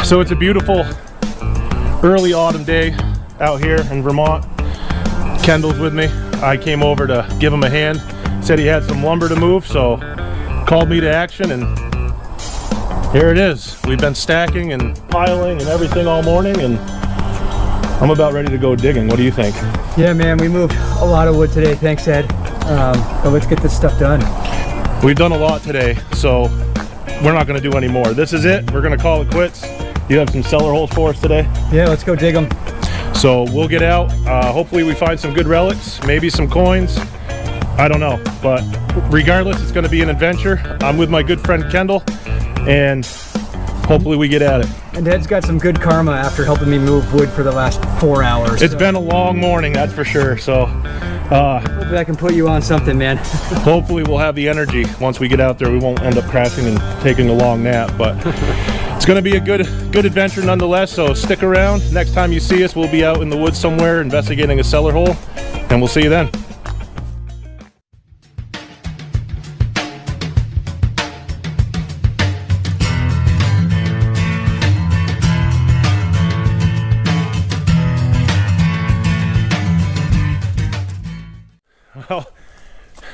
So it's a beautiful early autumn day out here in Vermont. Kendall's with me. I came over to give him a hand. Said he had some lumber to move, so called me to action, and here it is. We've been stacking and piling and everything all morning, and I'm about ready to go digging. What do you think? Yeah, man, we moved a lot of wood today. Thanks, Ed. But let's get this stuff done. We've done a lot today, so we're not going to do any more. This is it. We're going to call it quits. You have some cellar holes for us today? Yeah, let's go dig them. So we'll get out. Hopefully we find some good relics, maybe some coins. I don't know, but regardless, it's going to be an adventure. I'm with my good friend Kendall, and hopefully we get at it. And Ed's got some good karma after helping me move wood for the last 4 hours. It's been a long morning, that's for sure. So hopefully I can put you on something, man. Hopefully we'll have the energy once we get out there. We won't end up crashing and taking a long nap, but it's going to be a good adventure nonetheless. So stick around. Next time you see us, we'll be out in the woods somewhere investigating a cellar hole, and we'll see you then. Well,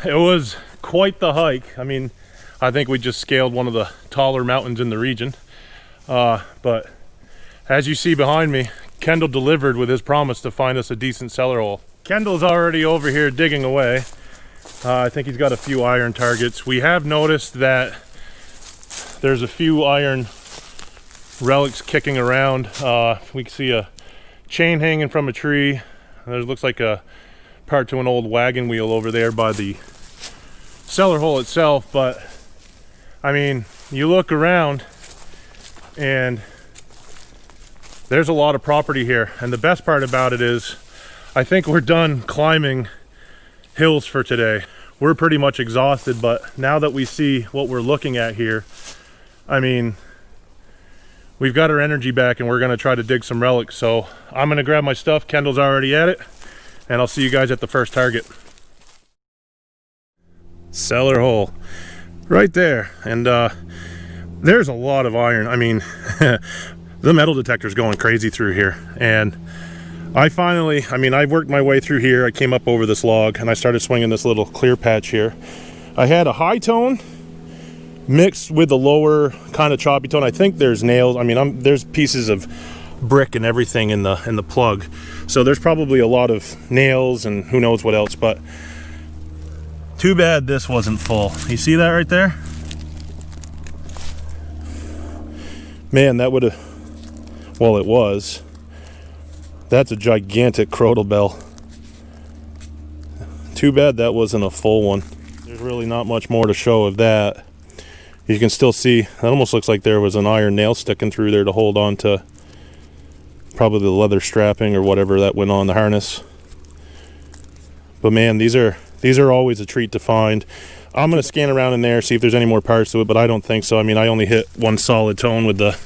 it was quite the hike. I mean, I think we just scaled one of the taller mountains in the region. But as you see behind me, Kendall delivered with his promise to find us a decent cellar hole. Kendall's already over here digging away. I think he's got a few iron targets. We have noticed that there's a few iron relics kicking around. We can see a chain hanging from a tree. There looks like a part to an old wagon wheel over there by the cellar hole itself, but I mean, you look around and there's a lot of property here, and the best part about it is I think we're done climbing hills for today. We're pretty much exhausted, but now that we see what we're looking at here, I mean, we've got our energy back and we're going to try to dig some relics. So I'm going to grab my stuff. Kendall's already at it, and I'll see you guys at the first target. Cellar hole right there, and there's a lot of iron. I mean, the metal detector's going crazy through here, and I worked my way through here. I came up over this log and I started swinging this little clear patch here. I had a high tone mixed with a lower kind of choppy tone. I think there's nails. I mean, there's pieces of brick and everything in the plug, so there's probably a lot of nails and who knows what else, but too bad this wasn't full. You see that right there? Man, that would have, well, it was. That's a gigantic Crotal bell. Too bad that wasn't a full one. There's really not much more to show of that. You can still see, it almost looks like there was an iron nail sticking through there to hold on to probably the leather strapping or whatever that went on the harness. But man, these are always a treat to find. I'm going to scan around in there, see if there's any more parts to it, but I don't think so. I mean, I only hit one solid tone with the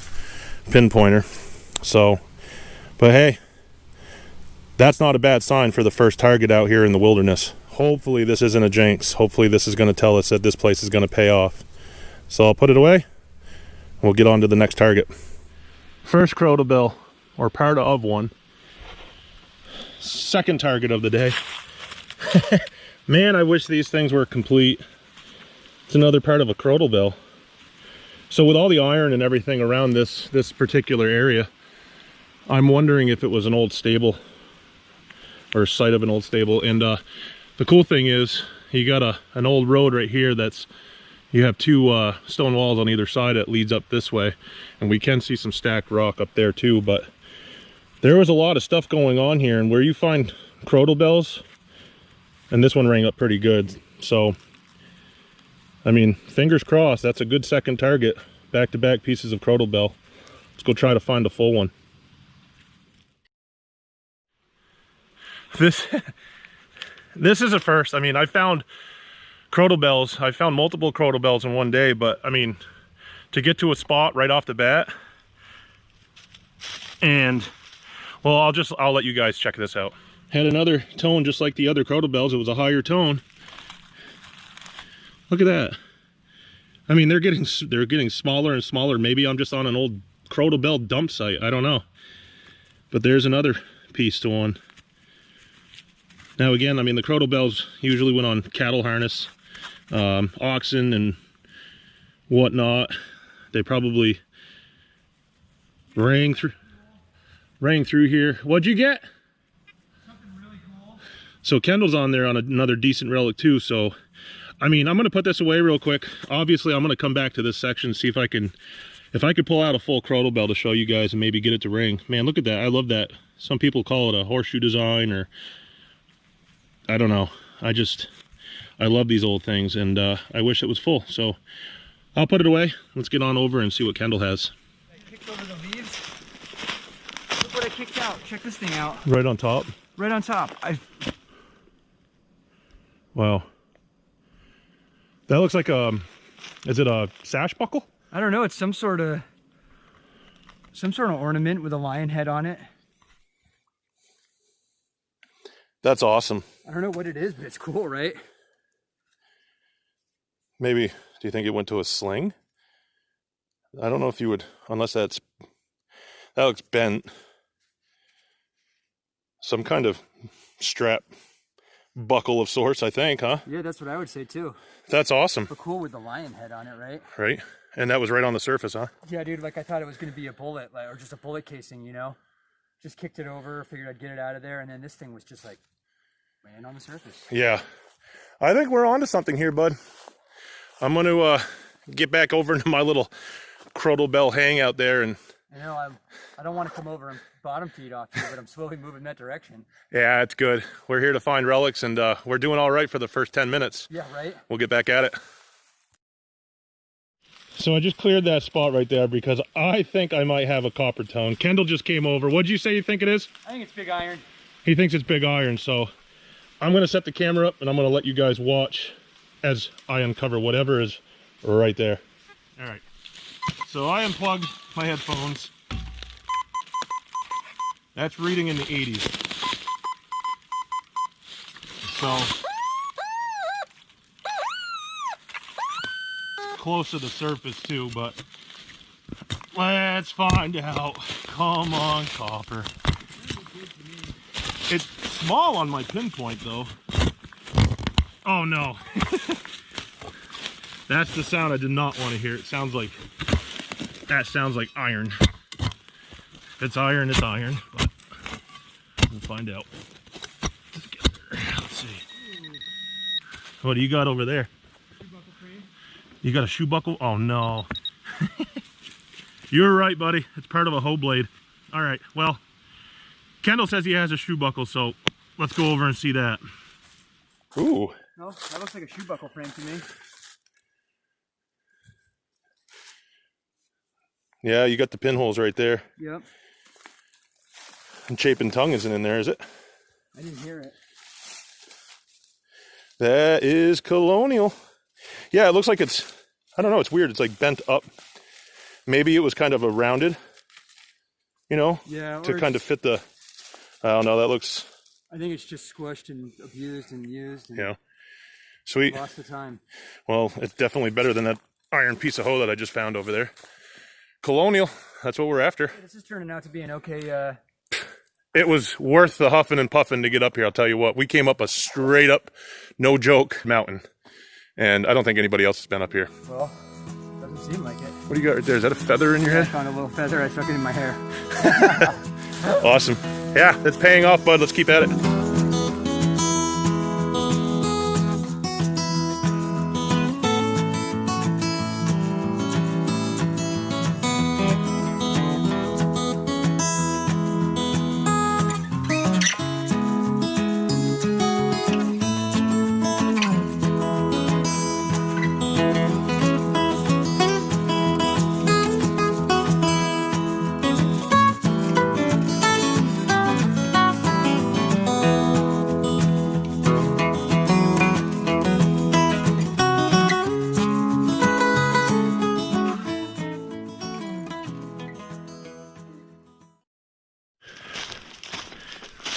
pinpointer. So, but hey, that's not a bad sign for the first target out here in the wilderness. Hopefully this isn't a jinx. Hopefully this is going to tell us that this place is going to pay off. So I'll put it away. We'll get on to the next target. First Crotal bell, or part of one. Second target of the day. Man, I wish these things were complete. It's another part of a Crotal bell. So with all the iron and everything around this particular area, I'm wondering if it was an old stable or a site of an old stable. And the cool thing is you got an old road right here that's, you have two stone walls on either side that leads up this way, and we can see some stacked rock up there too. But there was a lot of stuff going on here, and where you find Crotal bells, and this one rang up pretty good. So I mean, fingers crossed, that's a good second target. Back-to-back pieces of Crotal bell. Let's go try to find a full one. This is a first. I mean, I found Crotal bells. I found multiple Crotal bells in one day, but I mean, to get to a spot right off the bat, and well, I'll let you guys check this out. Had another tone just like the other Crotal bells. It was a higher tone. Look at that. I mean, they're getting smaller and smaller. Maybe I'm just on an old Crotal Bell dump site. I don't know. But there's another piece to one. Now again, I mean, the Crotal Bells usually went on cattle harness, oxen and whatnot. They probably rang through here. What'd you get? Something really cool. So Kendall's on there on another decent relic too. So, I mean, I'm gonna put this away real quick. Obviously, I'm gonna come back to this section, see if I could pull out a full Crotal Bell to show you guys and maybe get it to ring. Man, look at that. I love that. Some people call it a horseshoe design, or I don't know. I love these old things, and I wish it was full. So I'll put it away. Let's get on over and see what Kendall has. I kicked over the leaves. Look what I kicked out. Check this thing out. Right on top? Right on top. Wow. That looks like is it a sash buckle? I don't know. It's some sort of ornament with a lion head on it. That's awesome. I don't know what it is, but it's cool, right? Maybe, do you think it went to a sling? I don't know if you would, unless that looks bent. Some kind of strap buckle of sorts, I think, huh? Yeah, that's what I would say too. That's awesome. But cool with the lion head on it, right? Right? And that was right on the surface, huh? Yeah, dude, like I thought it was going to be a bullet, like, or just a bullet casing, you know? Just kicked it over, figured I'd get it out of there, and then this thing was just like laying on the surface. Yeah. I think we're onto something here, bud. I'm going to get back over into my little Crotal Bell hangout there, and I know, I don't want to come over and bottom feed off you, but I'm slowly moving that direction. yeah, it's good. We're here to find relics, and we're doing all right for the first 10 minutes. Yeah, right? We'll get back at it. So I just cleared that spot right there because I think I might have a copper tone. Kendall just came over. What'd you say you think it is? I think it's big iron. He thinks it's big iron, so I'm going to set the camera up and I'm going to let you guys watch as I uncover whatever is right there. All right. So I unplugged my headphones. That's reading in the 80s. So close to the surface too, but let's find out. Come on, copper. It's small on my pinpoint though. Oh no. That's the sound I did not want to hear. It sounds like, that sounds like iron. If it's iron, it's iron, but we'll find out. Let's see. What do you got over there? You got a shoe buckle? Oh no. You're right, buddy. It's part of a hoe blade. All right, well, Kendall says he has a shoe buckle, so let's go over and see that. Ooh. No, that looks like a shoe buckle frame to me. Yeah, you got the pinholes right there. Yep. And Chapin tongue isn't in there, is it? I didn't hear it. That is Colonial. Yeah, it looks like it's, I don't know, it's weird. It's like bent up. Maybe it was kind of a rounded, you know, yeah, to kind of fit the, I don't know, that looks. I think it's just squished and abused and used. And yeah. Sweet. Lost the time. Well, it's definitely better than that iron piece of hoe that I just found over there. Colonial, that's what we're after. This is turning out to be an okay, It was worth the huffing and puffing to get up here, I'll tell you what. We came up a straight up, no joke, mountain. And I don't think anybody else has been up here. Well, doesn't seem like it. What do you got right there? Is that a feather in your head? I found a little feather. I stuck it in my hair. Awesome. Yeah, it's paying off, bud. Let's keep at it.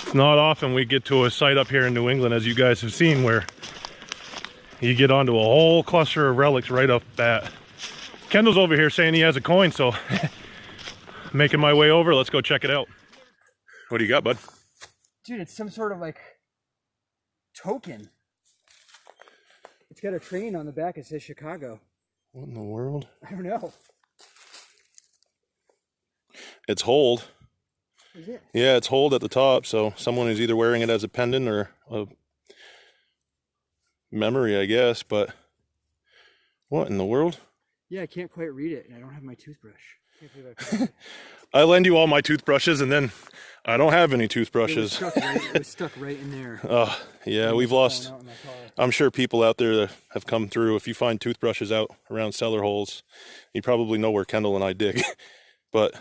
It's not often we get to a site up here in New England, as you guys have seen, where you get onto a whole cluster of relics right off the bat. Kendall's over here saying he has a coin, so making my way over. Let's go check it out. What do you got, bud? Dude, it's some sort of like token. It's got a train on the back. It says Chicago. What in the world? I don't know. It's hold. Is it? Yeah, it's hold at the top. So someone is either wearing it as a pendant or a memory, I guess. But what in the world? Yeah, I can't quite read it, and I don't have my toothbrush. Can't believe I forgot it. I lend you all my toothbrushes, and then I don't have any toothbrushes. It was stuck right in there. Oh, yeah, we've lost. I'm sure people out there that have come through, if you find toothbrushes out around cellar holes, you probably know where Kendall and I dig. But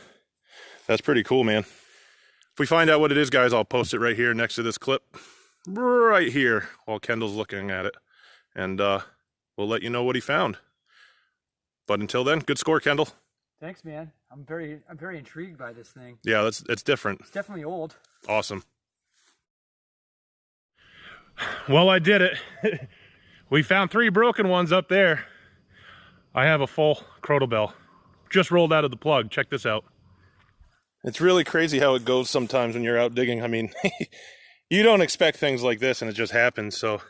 that's pretty cool, man. If we find out what it is, guys, I'll post it right here next to this clip. Right here, while Kendall's looking at it. And we'll let you know what he found. But until then, good score, Kendall. Thanks, man. I'm very intrigued by this thing. Yeah, it's different. It's definitely old. Awesome. Well, I did it. We found 3 broken ones up there. I have a full Crotal bell. Just rolled out of the plug. Check this out. It's really crazy how it goes sometimes when you're out digging. I mean, you don't expect things like this and it just happens. So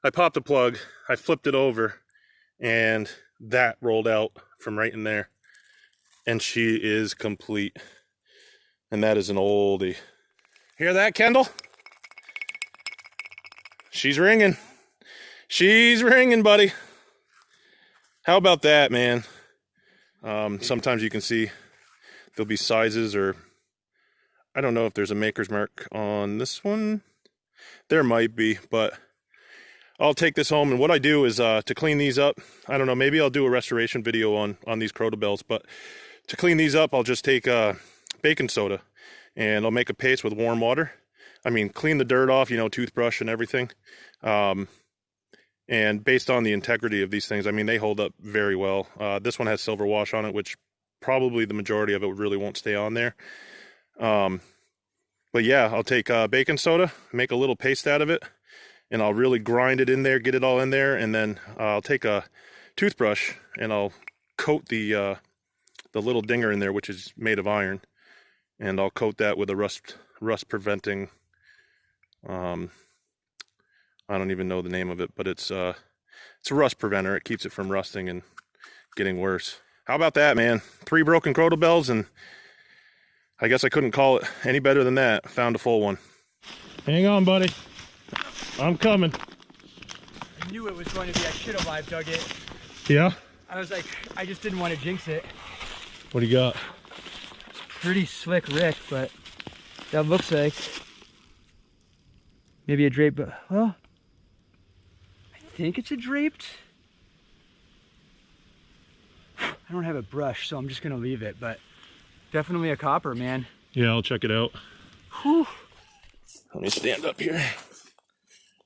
I popped the plug, I flipped it over, and that rolled out from right in there. And she is complete. And that is an oldie. Hear that, Kendall? She's ringing. She's ringing, buddy. How about that, man? Sometimes you can see there'll be sizes, or I don't know if there's a maker's mark on this one. There might be, but I'll take this home, and what I do is to clean these up, I don't know, maybe I'll do a restoration video on these Crotal bells, but to clean these up, I'll just take baking soda and I'll make a paste with warm water. I mean, clean the dirt off, you know, toothbrush and everything. And based on the integrity of these things, I mean, they hold up very well. This one has silver wash on it, which probably the majority of it really won't stay on there. But yeah, I'll take baking soda, make a little paste out of it, and I'll really grind it in there, get it all in there, and then I'll take a toothbrush and I'll coat the little dinger in there, which is made of iron, and I'll coat that with a rust preventing, I don't even know the name of it, but it's a rust preventer. It keeps it from rusting and getting worse. How about that, man? 3 broken Crotal bells, and I guess I couldn't call it any better than that. Found a full one. Hang on, buddy. I'm coming. I knew it was going to be. I should have live dug it. Yeah? I was like, I just didn't want to jinx it. What do you got? Pretty slick Rick, but that looks like maybe a draped, but well, I think it's a draped. I don't have a brush, so I'm just gonna leave it, but definitely a copper, man. Yeah, I'll check it out. Whew. Let me stand up here.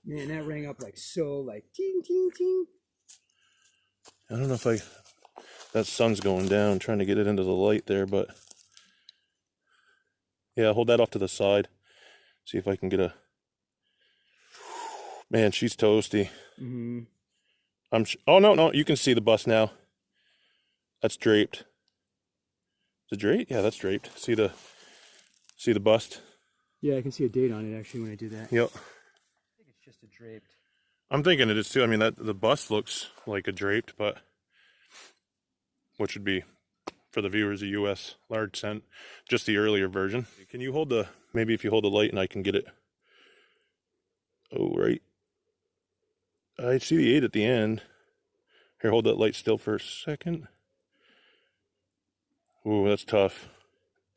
Man, that rang up like so, like ting, ting, ting. I don't know if that sun's going down, trying to get it into the light there, but yeah, hold that off to the side. See if I can get a, man, she's toasty. Mm-hmm. Oh, no, you can see the bust now. That's draped. Is it draped? Yeah, that's draped. See the bust? Yeah, I can see a date on it actually when I do that. Yep. I think it's just a draped. I'm thinking it is too. I mean, the bust looks like a draped, but which would be, for the viewers, a US large cent, just the earlier version. Can you hold maybe if you hold the light and I can get it. Oh, right. I see the 8 at the end. Here, hold that light still for a second. Ooh, that's tough.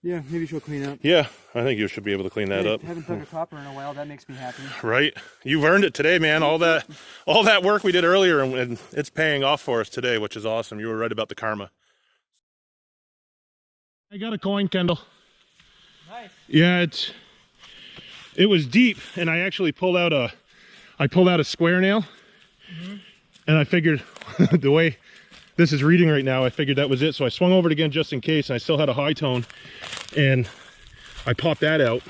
Yeah, maybe she'll clean up. Yeah, I think you should be able to clean that up. I haven't dug a copper in a while. That makes me happy. Right? You've earned it today, man. All that work we did earlier, and it's paying off for us today, which is awesome. You were right about the karma. I got a coin, Kendall. Nice. Yeah, it was deep, and I actually pulled out a square nail, and I figured the way this is reading right now, I figured that was it. So I swung over it again just in case, and I still had a high tone, and I popped that out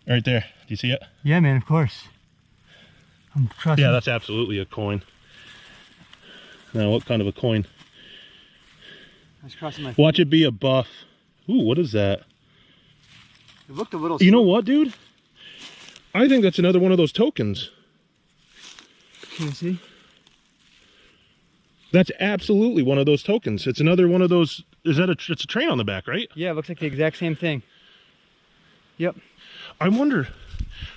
right there. Do you see it? Yeah, man, of course. I'm trusting. Yeah, that's absolutely a coin. Now, what kind of a coin? I was crossing my Watch it be a buff Ooh, what is that? It looked a little... You know what, dude? I think that's another one of those tokens. Can you see? That's absolutely one of those tokens. It's another one of those. Is that it's a train on the back, right? Yeah, it looks like the exact same thing. Yep. I wonder.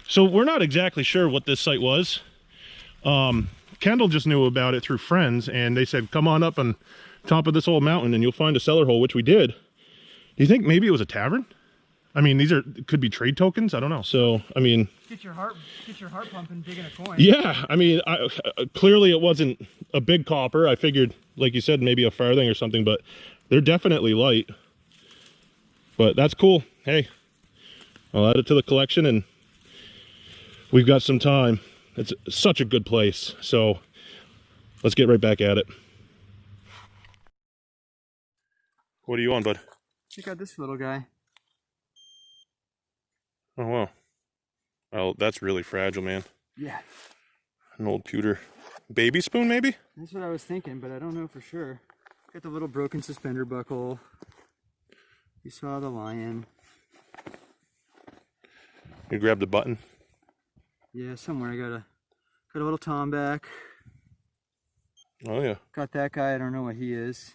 So we're not exactly sure what this site was. Kendall just knew about it through friends, and they said, come on up on top of this old mountain and you'll find a cellar hole, which we did. Do you think maybe it was a tavern? I mean, these could be trade tokens. I don't know. So, I mean, get your heart pumping, digging a coin. Yeah, I mean, clearly it wasn't a big copper. I figured, like you said, maybe a farthing or something, but they're definitely light. But that's cool. Hey, I'll add it to the collection, and we've got some time. It's such a good place. So let's get right back at it. What are you on, bud? Check out this little guy. Oh, wow. Well, that's really fragile, man. Yeah. An old pewter baby spoon, maybe? That's what I was thinking, but I don't know for sure. Got the little broken suspender buckle. You saw the lion. You grabbed the button? Yeah, somewhere I got a little tom back. Oh, yeah. Got that guy, I don't know what he is.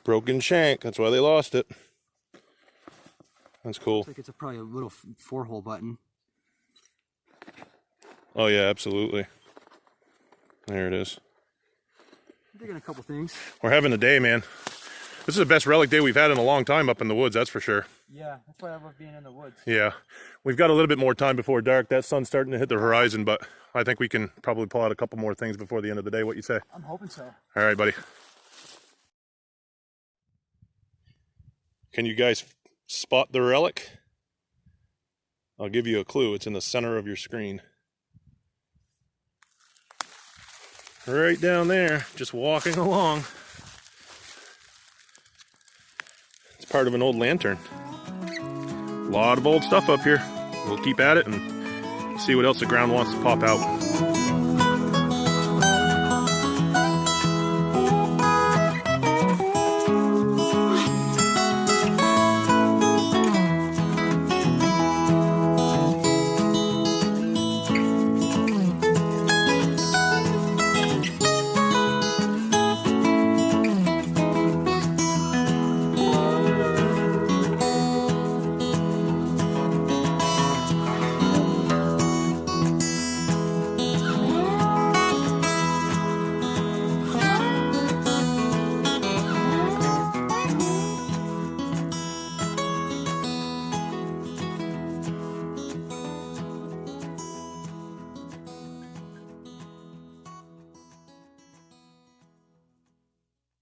Broken shank, that's why they lost it. That's cool. Looks like it's probably a little 4-hole button. Oh yeah, absolutely. There it is. I'm digging a couple things. We're having a day, man. This is the best relic day we've had in a long time up in the woods, that's for sure. Yeah, that's why I love being in the woods. Yeah. We've got a little bit more time before dark. That sun's starting to hit the horizon, but I think we can probably pull out a couple more things before the end of the day. What you say? I'm hoping so. All right, buddy. Can you guys spot the relic? I'll give you a clue. It's in the center of your screen. Right down there, just walking along. It's part of an old lantern. A lot of old stuff up here. We'll keep at it and see what else the ground wants to pop out.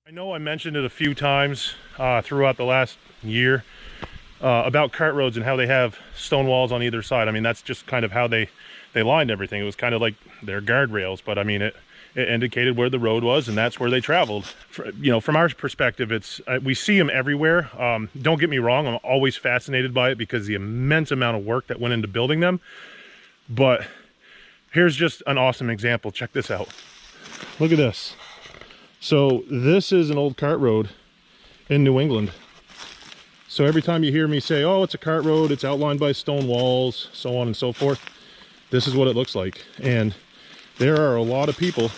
I know I mentioned it a few times throughout the last year about cart roads and how they have stone walls on either side. I mean, that's just kind of how they lined everything. It was kind of like their guardrails, but I mean, it indicated where the road was, and that's where they traveled. From our perspective, we see them everywhere. Don't get me wrong, I'm always fascinated by it because the immense amount of work that went into building them. But here's just an awesome example. Check this out. Look at this. So this is an old cart road in New England. So every time you hear me say, oh, it's a cart road, it's outlined by stone walls, so on and so forth, this is what it looks like. And there are a lot of people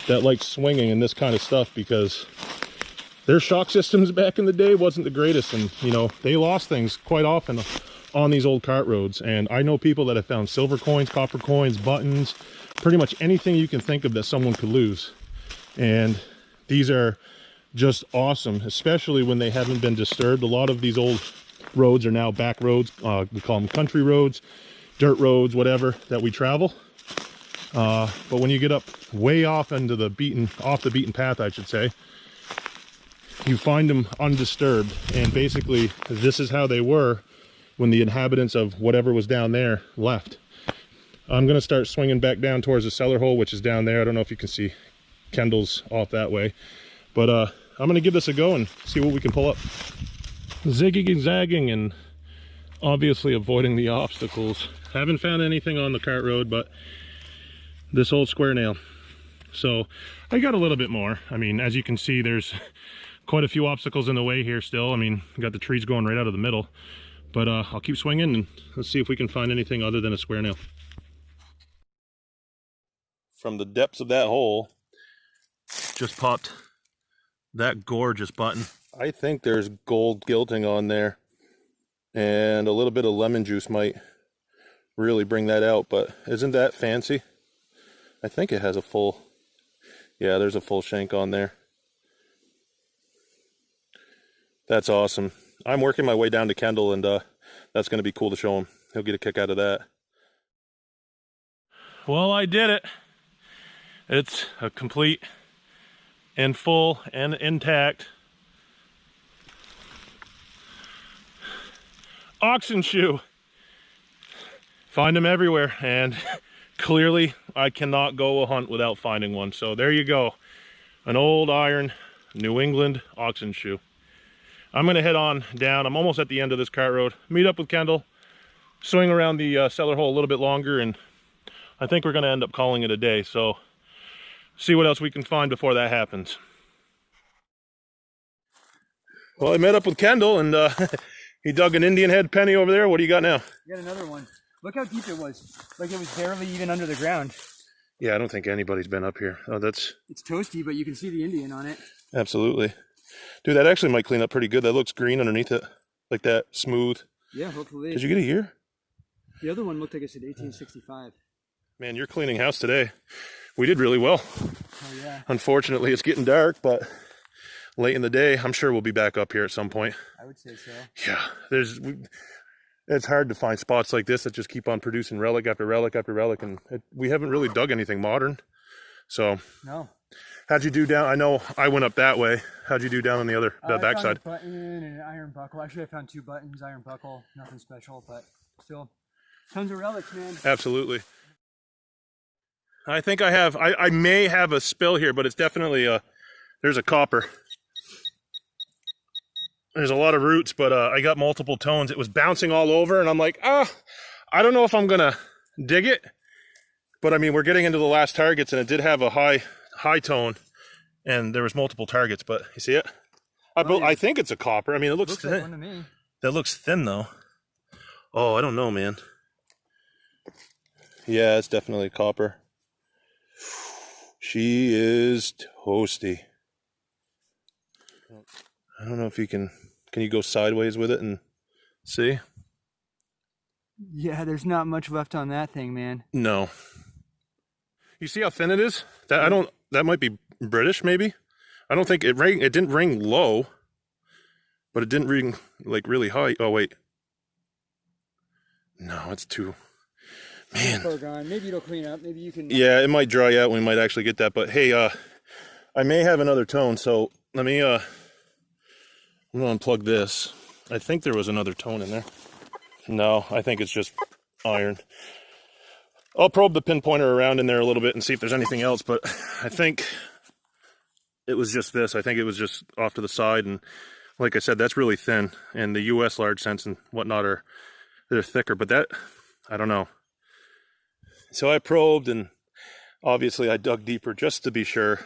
that like swinging in this kind of stuff because their shock systems back in the day wasn't the greatest, and they lost things quite often on these old cart roads. And I know people that have found silver coins, copper coins, buttons, pretty much anything you can think of that someone could lose. And these are just awesome, especially when they haven't been disturbed. A lot of these old roads are now back roads. We call them country roads, dirt roads, whatever, that we travel. But when you get up way off into the beaten path, I should say, you find them undisturbed. And basically, this is how they were when the inhabitants of whatever was down there left. I'm going to start swinging back down towards the cellar hole, which is down there. I don't know if you can see. Kendall's off that way, but I'm going to give this a go and see what we can pull up. Zigging and zagging and obviously avoiding the obstacles. Haven't found anything on the cart road, but this old square nail. So I got a little bit more. I mean, as you can see, there's quite a few obstacles in the way here still. I mean, we got the trees going right out of the middle, but I'll keep swinging and let's see if we can find anything other than a square nail. From the depths of that hole, just popped that gorgeous button. I think there's gold gilting on there, and a little bit of lemon juice might really bring that out, but isn't that fancy? I think it has a full, yeah, there's a full shank on there. That's awesome. I'm working my way down to Kendall, and that's going to be cool to show him. He'll get a kick out of that. Well, I did it. It's a complete and full and intact oxen shoe. Find them everywhere, and clearly I cannot go a hunt without finding one. So there you go, an old iron New England oxen shoe. I'm gonna head on down. I'm almost at the end of this cart road, meet up with Kendall, swing around the cellar hole a little bit longer, and I think we're gonna end up calling it a day. So see what else we can find before that happens. Well, I met up with Kendall, and he dug an Indian head penny over there. What do you got now? You got another one. Look how deep it was. Like it was barely even under the ground. Yeah, I don't think anybody's been up here. Oh, it's toasty, but you can see the Indian on it. Absolutely. Dude, that actually might clean up pretty good. That looks green underneath it. Like that, smooth. Yeah, hopefully. Did you get a year? The other one looked like it said 1865. Man, you're cleaning house today. We did really well. Oh, yeah. Unfortunately, it's getting dark, but late in the day, I'm sure we'll be back up here at some point. I would say so. Yeah, it's hard to find spots like this that just keep on producing relic after relic after relic, and we haven't really dug anything modern. So, no. How'd you do down? I know I went up that way. How'd you do down on the other backside? I found a button and an iron buckle. Actually, I found 2 buttons, iron buckle, nothing special, but still tons of relics, man. Absolutely. I think I may have a spill here, but it's definitely there's a copper. There's a lot of roots, but I got multiple tones. It was bouncing all over, and I'm like, I don't know if I'm gonna dig it. But I mean, we're getting into the last targets, and it did have a high tone, and there was multiple targets. But you see it? I think it's a copper. I mean, it looks thin. Like one to me. That looks thin, though. Oh, I don't know, man. Yeah, it's definitely copper. She is toasty. I don't know if you can you go sideways with it and see? Yeah, there's not much left on that thing, man. No. You see how thin it is? That might be British, maybe? I don't think it didn't ring low, but it didn't ring like really high. Oh, wait. No, it's too... Man. Maybe it'll clean up. Maybe you can... Yeah, it might dry out. We might actually get that. But hey, I may have another tone, so let me... I'm going to unplug this. I think there was another tone in there. No, I think it's just iron. I'll probe the pinpointer around in there a little bit and see if there's anything else, but I think it was just this. I think it was just off to the side, and like I said, that's really thin, and the US large cents and whatnot they're thicker, but that, I don't know. So I probed, and obviously I dug deeper just to be sure.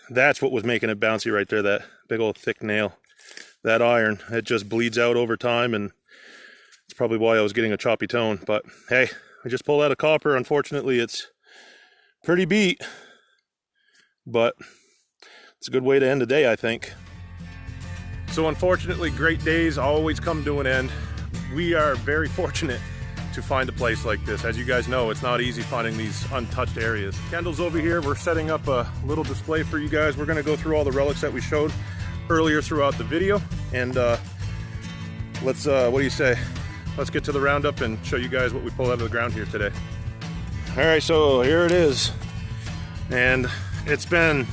That's what was making it bouncy right there, that big old thick nail. That iron, it just bleeds out over time, and it's probably why I was getting a choppy tone. But hey, we just pulled out a copper. Unfortunately, it's pretty beat, but it's a good way to end the day, I think. So unfortunately, great days always come to an end. We are very fortunate to find a place like this. As you guys know, it's not easy finding these untouched areas. Kendall's over here. We're setting up a little display for you guys. We're gonna go through all the relics that we showed earlier throughout the video, and let's what do you say, let's get to the roundup and show you guys what we pulled out of the ground here today. All right, so here it is, and it's been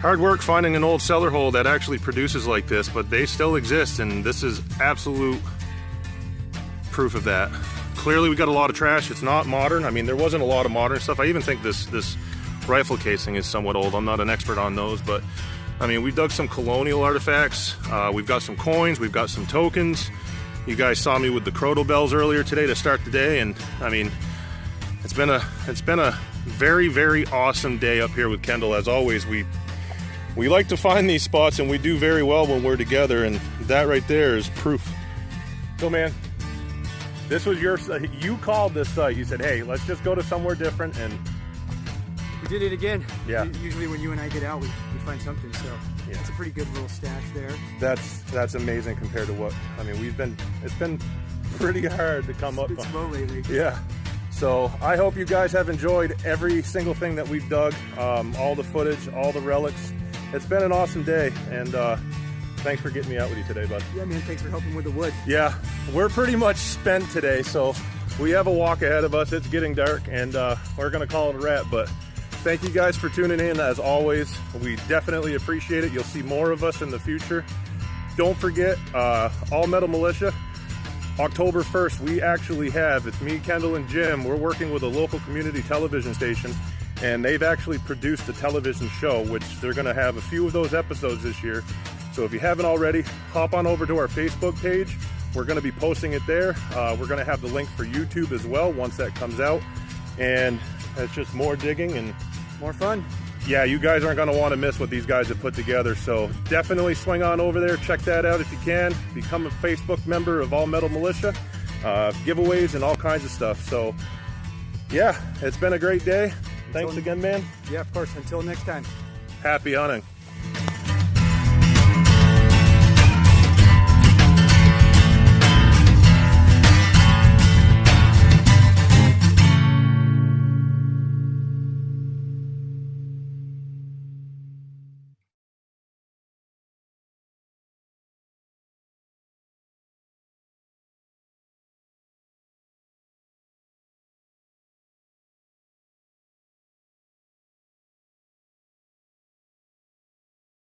hard work finding an old cellar hole that actually produces like this, but they still exist, and this is absolute proof of that. Clearly we got a lot of trash. It's not modern. I mean, there wasn't a lot of modern stuff. I even think this rifle casing is somewhat old. I'm not an expert on those, but I mean, we dug some colonial artifacts. We've got some coins. We've got some tokens. You guys saw me with the Crotal bells earlier today to start the day, and I mean, it's been a very, very awesome day up here with Kendall. As always, we we like to find these spots, and we do very well when we're together, and that right there is proof. So man, this was your, you called this site. You said, hey, let's just go to somewhere different, and we did it again. Yeah. Usually when you and I get out, we find something, so yeah. It's a pretty good little stash there. That's amazing compared to what, I mean, it's been pretty hard to come up. It's been slow lately. Yeah. So I hope you guys have enjoyed every single thing that we've dug, all the footage, all the relics. It's been an awesome day, and thanks for getting me out with you today, bud. Yeah, man, thanks for helping with the wood. Yeah, we're pretty much spent today, so we have a walk ahead of us. It's getting dark, and we're gonna call it a wrap, but thank you guys for tuning in. As always, we definitely appreciate it. You'll see more of us in the future. Don't forget, All Metal Militia, October 1st, we actually have, it's me, Kendall, and Jim. We're working with a local community television station, and they've actually produced a television show, which they're gonna have a few of those episodes this year. So if you haven't already, hop on over to our Facebook page. We're gonna be posting it there. We're gonna have the link for YouTube as well once that comes out. And it's just more digging and more fun. Yeah, you guys aren't gonna wanna miss what these guys have put together. So definitely swing on over there, check that out if you can. Become a Facebook member of All Metal Militia. Giveaways and all kinds of stuff. So yeah, it's been a great day. Thanks again, man. Yeah, of course. Until next time. Happy hunting.